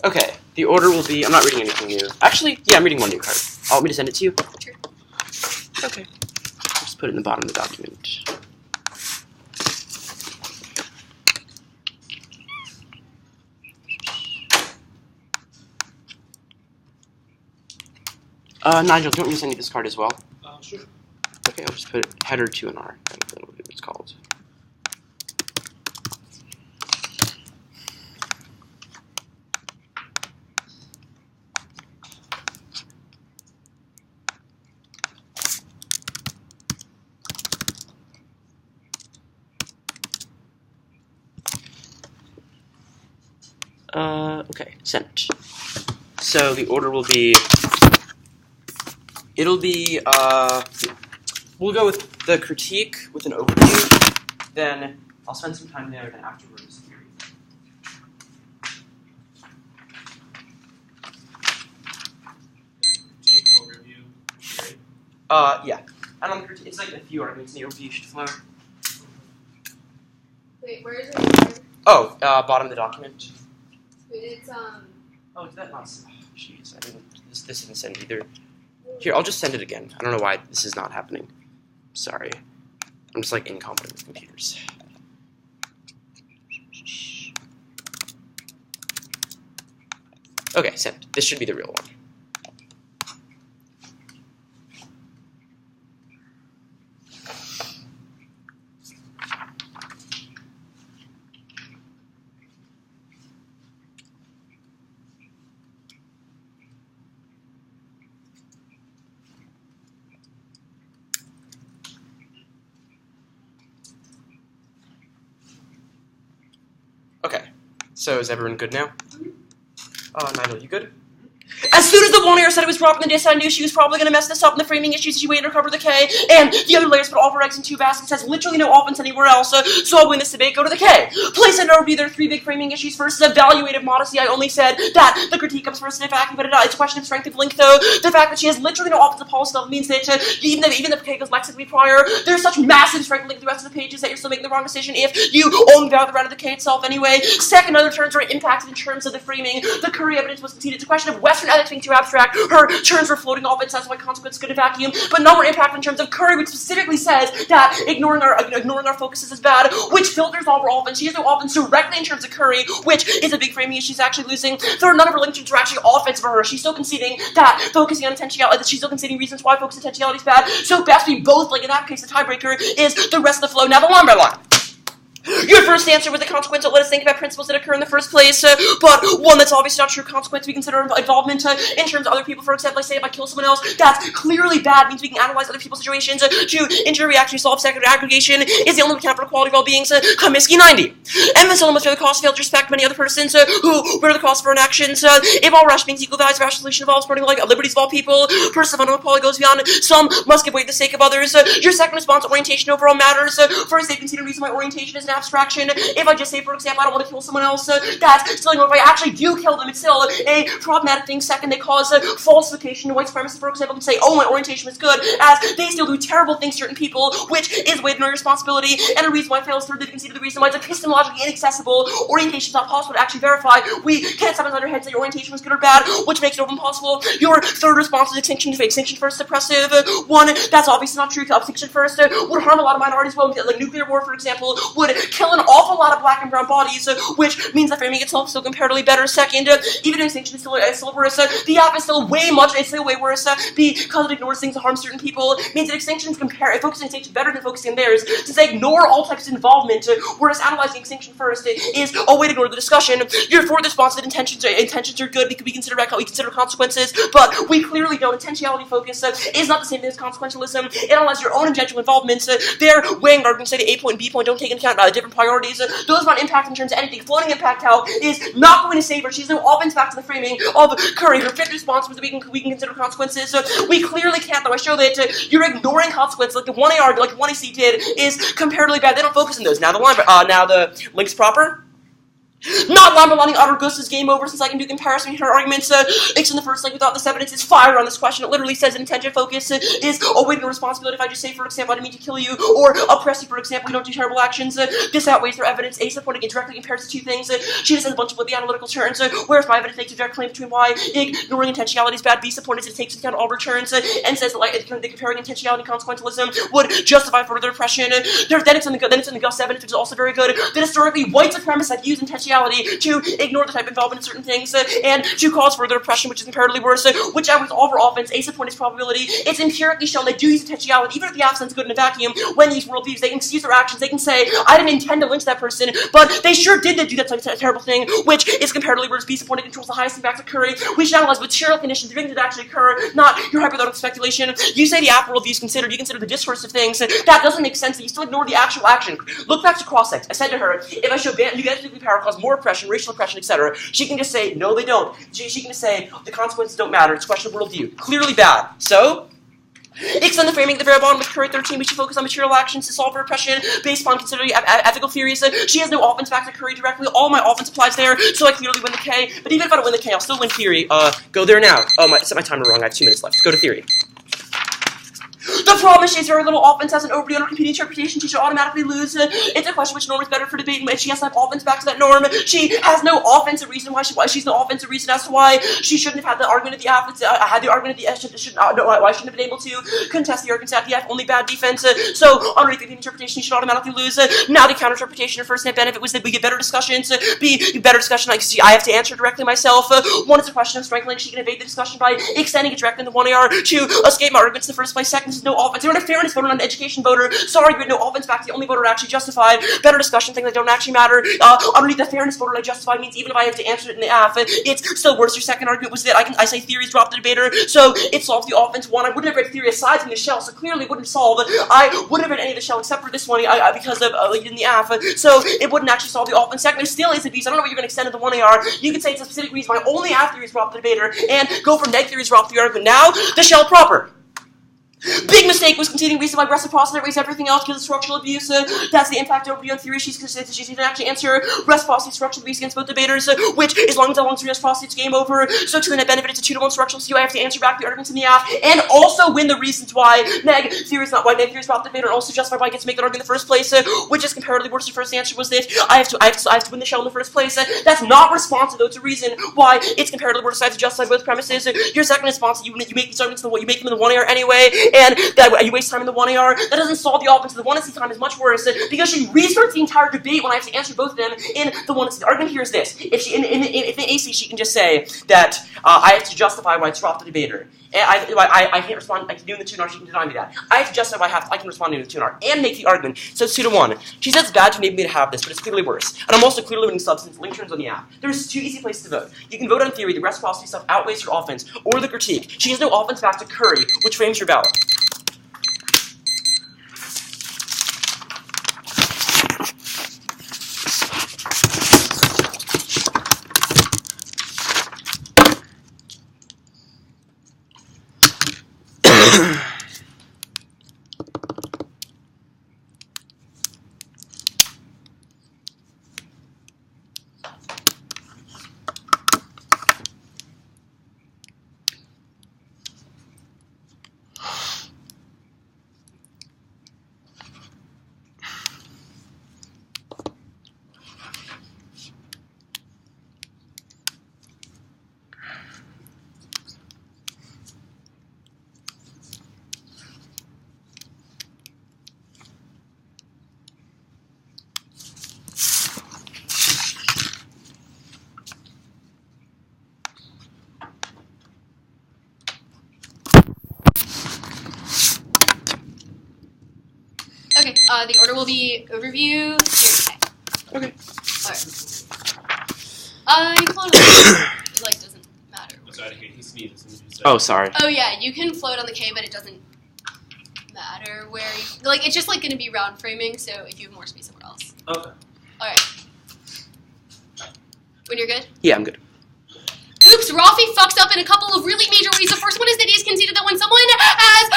Okay, the order will be, I'm not reading anything new. Actually, yeah, I'm reading 1 new card. Want me to send it to you? Sure. Okay. Just put it in the bottom of the document. Nigel, do you want me to send you this card as well? Sure. Okay, I'll just put header 2 and R. I don't know what it's called. Okay, sent. So the order will be, we'll go with the critique with an overview, then I'll spend some time there, then afterwards theory. Critique, overview, theory. Yeah. And on the critique, it's like a few arguments in the overview should flow. Wait, where is it? Oh, bottom of the document. It's Oh, is that not? Oh, jeez, I didn't. This didn't send either. Here, I'll just send it again. I don't know why this is not happening. Sorry, I'm just like incompetent with computers. Okay, sent. This should be the real one. Okay, so is everyone good now? Nigel, you good? As soon as the one layer said it was dropping the disk, I knew she was probably going to mess this up in the framing issues. She waited to recover the K, and the other layers put all of her eggs in two baskets. Has literally no offense anywhere else, so I'll win this debate. Go to the K. Place and overview. There are three big framing issues. First is evaluative modesty. I only said that the critique comes first in vacuum, but it's a question of strength of link, though. The fact that she has literally no offensive policy stuff means that even if the K goes lexically prior, there's such massive strength of link to the rest of the pages that you're still making the wrong decision if you only value the round of the K itself anyway. Second, other terms are impacted in terms of the framing. The Curry evidence was conceded. It's a question of Western ethics being too abstract. Her terms were floating off, and that's why consequence good in vacuum, but no more impact in terms of Curry, which specifically says that ignoring our focuses is bad, which filters all her offense. She has no offense directly in terms of Curry, which is a big framing issue she's actually losing. Third, none of her link terms are actually offensive for her. She's still conceding that focusing on intentionality, she's still conceding reasons why focusing on intentionality is bad. So best we both, like in that case, the tiebreaker is the rest of the flow. Now the line by line. Your first answer was the consequence that let us think about principles that occur in the first place, but one that's obviously not true consequence. We consider involvement in terms of other people. For example, I say if I kill someone else, that's clearly bad. Means we can analyze other people's situations to injury reaction, solve secondary aggregation is the only account for equality of well-beings. Comiskey 90. Emphasis must bear the cost failed to respect many other persons who bear the cost for inactions. If all rational beings equal values, rational solution involves supporting like liberties of all people. Person of fundamental equality goes beyond. Some must give way for the sake of others. Your second response, orientation overall matters. First, they consider reason why orientation is an abstraction. If I just say, for example, I don't want to kill someone else, that's still ignored. If I actually do kill them, it's still a problematic thing. Second, they cause falsification to white supremacists, for example, can say, oh, my orientation was good, as they still do terrible things to certain people, which is a way to ignore responsibility. And a reason why it fails, third, they concede the reason why it's epistemologically inaccessible. Orientation is not possible to actually verify. We can't sometimes under heads say your orientation was good or bad, which makes it impossible. Your third response is extinction first, suppressive. One, that's obviously not true. Extinction first would harm a lot of minorities, well, like nuclear war, for example, would kill an awful lot of black and brown bodies, which means that framing itself is still comparatively better. Second, even though extinction is still worse, the app is still way worse because it ignores things that harm certain people. It means that extinction is focusing on extinction better than focusing on theirs. Since they ignore all types of involvement, whereas analyzing extinction first is a way to ignore the discussion. Your fourth response that intentions are good. We consider consequences, but we clearly know intentionality focus is not the same thing as consequentialism. It analyzes your own intentional involvements. They're weighing arguments, say the A point and B point don't take into account different priorities. Those not impact in terms of anything. Floating impact, how is not going to save her. She's no offense back to the framing of Curry. Her fifth response was that we can consider consequences. We clearly can't, though. I show that you're ignoring consequences, like the 1AR, like the 1AC did, is comparatively bad. They don't focus on those. Now the link's proper. Not Lamberlani utter Gus is game over since I can do comparison between her arguments. Except in the first link without this evidence is fire on this question. It literally says intention focus is awaiting a responsibility. If I just say, for example, I didn't mean to kill you or oppress you, for example, you don't do terrible actions. This outweighs their evidence. A supporting it directly compares the two things. She just has a bunch of libby analytical turns. Whereas my evidence makes a direct claim between why ignoring intentionality is bad. B supporting it takes into account all returns and says that comparing intentionality and consequentialism would justify further oppression. Then it's in the Gus evidence, which is also very good. That historically white supremacists have used intentionality to ignore the type of involvement in certain things and to cause further oppression, which is comparatively worse, which outweighs all of our offense. A point is probability. It's empirically shown they do use intentionality, even if the absence is good in a vacuum. When these worldviews, they can seize their actions. They can say, I didn't intend to lynch that person, but they sure did do that terrible thing, which is comparatively worse. B point controls the highest impacts occurring. We should analyze material conditions, the things that actually occur, not your hypothetical speculation. You say the app worldview is considered, you consider the discourse of things. That doesn't make sense. That you still ignore the actual action. Look back to cross-sex. I said to her, if I show you guys nuclear power cause more oppression, racial oppression, etc. She can just say, no, they don't. She can just say, the consequences don't matter. It's a question of worldview. Clearly bad. So, extend the framing at the very bottom with Curry 13, we should focus on material actions to solve repression based upon considering ethical theories. She has no offense back to Curry directly. All my offense applies there, so I clearly win the K. But even if I don't win the K, I'll still win theory. Go there now. Oh, I set my timer wrong. I have 2 minutes left. Go to theory. The problem is she has very little offense as an overview on her competing interpretation. She should automatically lose. It's a question which norm is better for debate, and she has to have offense back to that norm. She has no offensive reason why she's no offensive reason as to why she shouldn't have had the argument at the F. Had the argument at the S. Why shouldn't have been able to contest the arguments at the F. Only bad defense. So underneath the interpretation, she should automatically lose. Now the counter interpretation, her first net benefit was that we get better discussions. B, better discussion. I have to answer directly myself. 1 is a question of strength length. She can evade the discussion by extending it directly in the 1AR. 2, escape my arguments in the first place. Second, this is no offense. You're a fairness voter, not an education voter. Sorry, you had no offense back to the only voter actually justified. Better discussion, things that don't actually matter. Underneath the fairness voter I justified means even if I have to answer it in the F, it's still worse. Your second argument was that I say theories drop the debater, so it solves the offense 1. I wouldn't have read theory aside from the shell, so clearly it wouldn't solve. I wouldn't have read any of the shell except for this one because of in the F, so it wouldn't actually solve the offense. Second, there still is a B, so I don't know what you're going to extend to the 1AR. You could say it's a specific reason why only F theories drop the debater, and go for neg theories drop the argument. Now, the shell proper. Big mistake was conceding reason why reciprocity outweighs everything else because of structural abuse. That's the impact over on theory. She's going to actually answer reciprocity structural abuse against both debaters, which, as long as I belongs to reciprocity, it's game over. So to the net benefit, it's a 2-to-1 structural. So I have to answer back the arguments in the F, and also win the reasons why neg theory is not why neg theory is about the debater, and also justify why I get to make that argument in the first place, which is comparatively worse. The first answer was that I have to win the shell in the first place. That's not responsive, though. It's a reason why it's comparatively worse. I have to justify both premises. Your second response, you make these arguments you make them in the 1AR anyway, and that you waste time in the 1AR. That doesn't solve the offense. The 1SC time is much worse because she restarts the entire debate when I have to answer both of them in the 1SC. The argument here is this: if she in AC, she can just say that I have to justify why it's dropped the debater. And I can't respond. I can do in the 2NR. She can deny me that. I have to justify why I can respond in the 2NR and make the argument. So it's 2-to-1. She says it's bad to enable me to have this, but it's clearly worse. And I'm also clearly winning substance. Link turns on the app. There's 2 easy places to vote. You can vote on theory. The reciprocity stuff outweighs your offense, or the critique. She has no offense back to Curry, which frames your ballot. Okay, the order will be overview, theory. Okay. Alright. You float on the K. Doesn't matter. I'm sorry, he's me. Oh, sorry. Oh, yeah, you can float on the K, but it doesn't matter where you... it's just, going to be round framing, so if you have more space somewhere else. Okay. Alright. When you're good? Yeah, I'm good. Oops, Raffi fucks up in a couple of really major ways. The first one is that he has conceded that when someone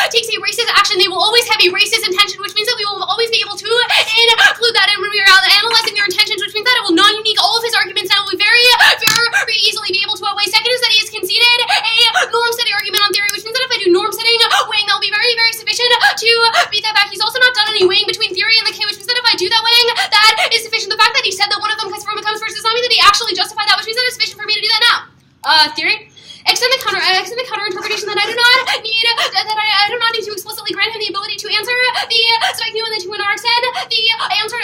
takes a racist action, they will always have a racist intention, which means that we will always be able to include that in when we are analyzing their intentions, which means that it will non-unique all of his arguments and it will very easily be able to outweigh. Second is that he has conceded a norm-setting argument on theory, which means that if I do norm-setting weighing, that will be very, very sufficient to beat that back. He's also not done any weighing between theory and the K, which means that if I do that weighing, that is sufficient. The fact that he said that one of them comes first does not mean that he actually justified that, which means that it's sufficient for me to do that now. Theory. Extend the counter interpretation that I do not need to explicitly grant him the ability to answer the strike new and the 2NR extend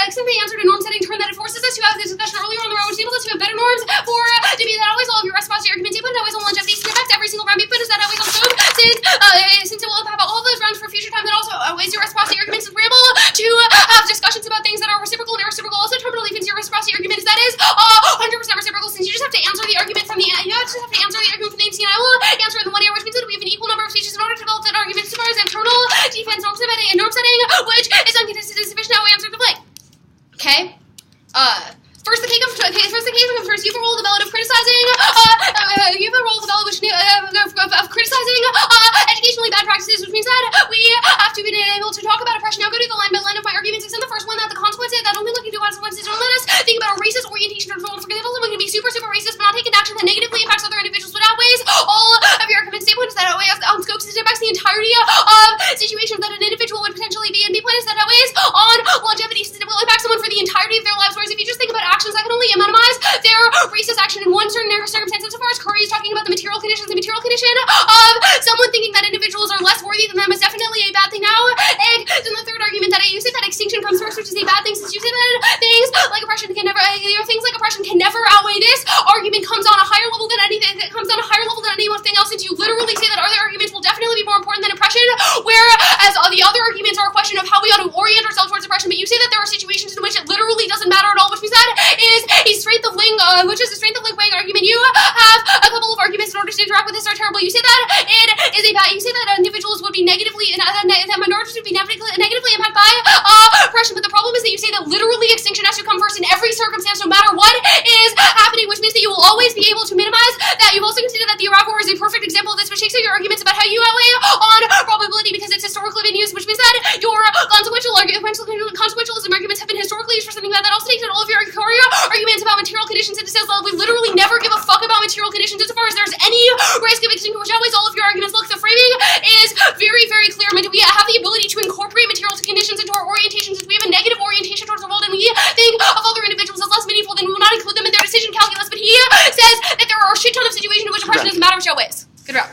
extend the answer to norm setting turn that it forces us to have this discussion earlier on the road, which enables us to have better norms for to be that always all of your reciprocity arguments input, always on longevity effects every single round input is that always on scope since it will have all of those rounds for future time that also outweighs your reciprocity arguments and we're able to have discussions about things that are reciprocal and irreciprocal. Also terminal defense your reciprocity argument is that is 100% reciprocal since you just have to answer the argument from the and I will answer in the 1AR, which means that we have an equal number of speeches in order to develop that argument as far as internal defense norm setting, which is uncontested and sufficient. Now we answer the blank. Okay? First the K the entirety of situations that an individual would potentially be in. The point is that outweighs on longevity since it will impact someone for the entirety of their lives, whereas if you just think about actions that can only minimize their racist action in one certain circumstance, insofar as Curry is talking about the material conditions, the material condition of someone thinking that individuals are less worthy than them is definitely a bad thing. Now, and then the third argument that you say that extinction comes first, which is a bad thing, since you say that things like oppression can never outweigh this argument comes on a higher level than anything. It comes on a higher level than anything else, since you literally say that other arguments will definitely be more important than oppression, whereas the other arguments are a question of how we ought to orient ourselves towards oppression. But you say that there are situations in which it literally doesn't matter at all, which we said is a strength of link, which is a strength of link weighing argument. You have a couple of arguments in order to interact with this are terrible. You say that it is a bad. You say that individuals would be negatively, that minorities would be negatively impacted by oppression. But the problem is that you say that literally extinction has to come first in every circumstance, no matter what is happening, which means that you will always be able to minimize that. You've also considered that the Iraq War is a perfect example of this, which takes out your arguments about how you outweigh on probability because it's historically been used, which means that your consequentialism arguments have been historically used for something bad. That also takes out all of your arguments about material conditions, and it says that we literally never give a fuck about material conditions insofar as there's any risk of extinction, which outweighs all of your arguments. Look, the framing is very, very clear. I mean, we have the ability to incorporate material conditions into our orientations. If we have a negative orientation towards the world and we think of other individuals as less meaningful, then we will not include them in their decision calculus. But he says that there are a shit ton of situations in which oppression is a matter which outweighs. Good round.